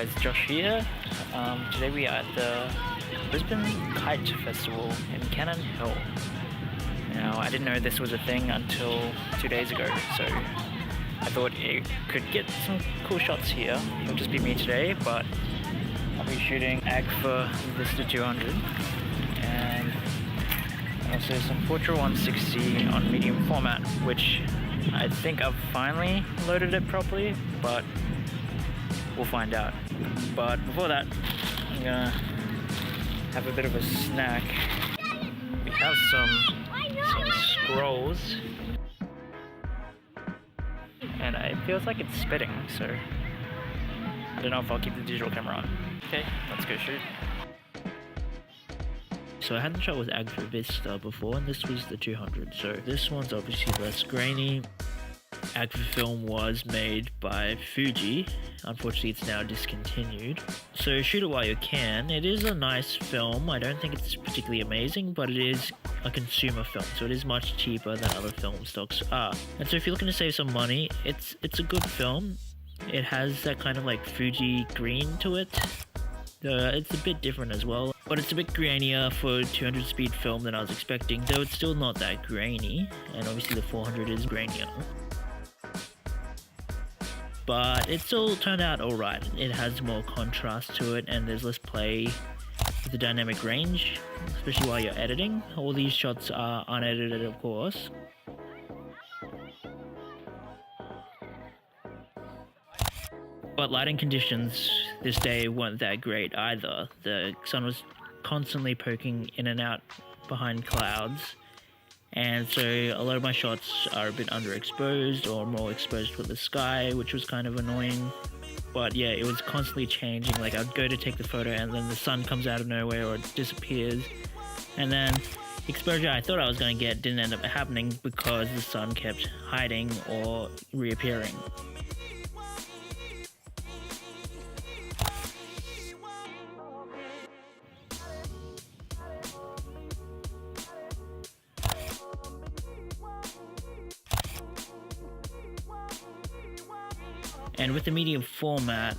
guys, Josh here. Today we are at the Brisbane Kite Festival in Cannon Hill. Now, I didn't know this was a thing until 2 days ago, so I thought it could get some cool shots here. It'll just be me today, but I'll be shooting Agfa Vista 200 and also some Portra 160 on medium format, which I think I've finally loaded it properly, but we'll find out. But before that, I'm gonna have a bit of a snack. We have some scrolls, and it feels like it's spitting, so I don't know if I'll keep the digital camera on. Okay, let's go shoot. So I hadn't shot with Agfa Vista before, and this was the 200, so this one's obviously less grainy. Agfa film was made by Fuji. Unfortunately, it's now discontinued. So shoot it while you can. It is a nice film. I don't think it's particularly amazing, but it is a consumer film, so it is much cheaper than other film stocks are. And so if you're looking to save some money, it's a good film. It has that kind of like Fuji green to it. It's a bit different as well, but it's a bit grainier for 200 speed film than I was expecting, though it's still not that grainy, and obviously the 400 is grainier. But it still turned out alright. It has more contrast to it, and there's less play with the dynamic range, especially while you're editing. All these shots are unedited, of course. But lighting conditions this day weren't that great either. The sun was constantly poking in and out behind clouds, and so a lot of my shots are a bit underexposed or more exposed with the sky, which was kind of annoying. But yeah, it was constantly changing. Like, I'd go to take the photo and then the sun comes out of nowhere or it disappears, and then exposure I thought I was going to get didn't end up happening because the sun kept hiding or reappearing. And with the medium format,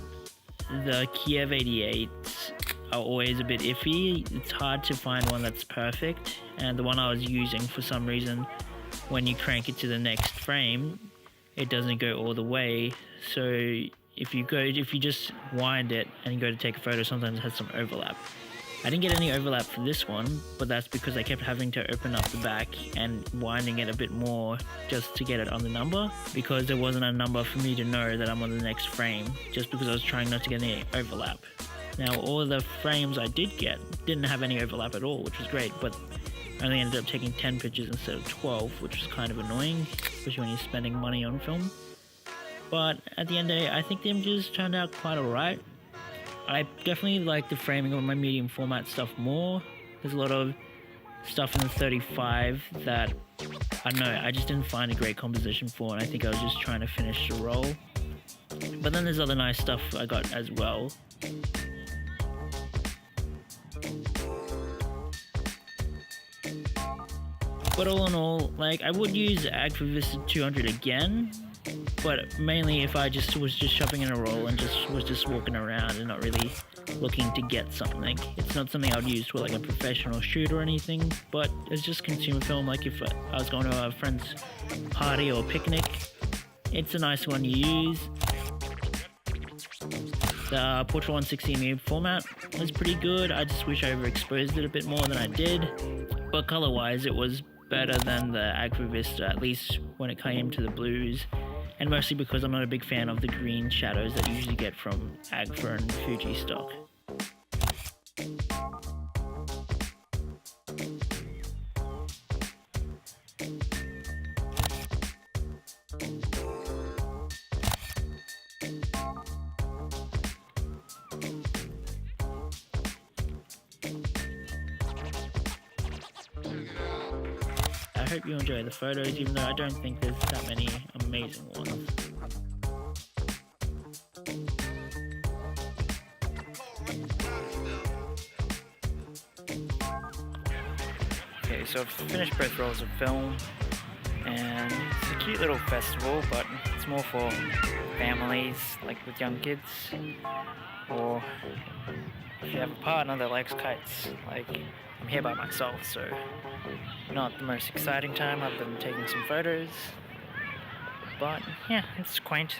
the Kiev 88s are always a bit iffy. It's hard to find one that's perfect, and the one I was using, for some reason, when you crank it to the next frame, it doesn't go all the way. So if you just wind it and you go to take a photo, sometimes it has some overlap. I didn't get any overlap for this one, but that's because I kept having to open up the back and winding it a bit more just to get it on the number, because there wasn't a number for me to know that I'm on the next frame, just because I was trying not to get any overlap. Now, all of the frames I did get didn't have any overlap at all, which was great, but I only ended up taking 10 pictures instead of 12, which was kind of annoying, especially when you're spending money on film. But at the end of the day, I think the images turned out quite alright. I definitely like the framing of my medium format stuff more. There's a lot of stuff in the 35 that, I don't know, I just didn't find a great composition for, and I think I was just trying to finish the roll. But then there's other nice stuff I got as well. But all in all, like, I would use Agfa Vista 200 again, but mainly if I was just shopping in a roll and was just walking around and not really looking to get something. It's not something I would use for like a professional shoot or anything, but it's just consumer film. Like if I was going to a friend's party or picnic, it's a nice one to use. The Portra 160 medium format was pretty good. I just wish I overexposed it a bit more than I did, but color wise it was better than the Agfa Vista, at least when it came to the blues. And mostly because I'm not a big fan of the green shadows that you usually get from Agfa and Fuji stock. I hope you enjoy the photos, even though I don't think there's that many amazing ones. Okay, so I've finished both rolls of film. And it's a cute little festival, but it's more for families, like with young kids, or if you have a partner that likes kites. Like, I'm here by myself, so not the most exciting time other than taking some photos. But yeah, it's quaint.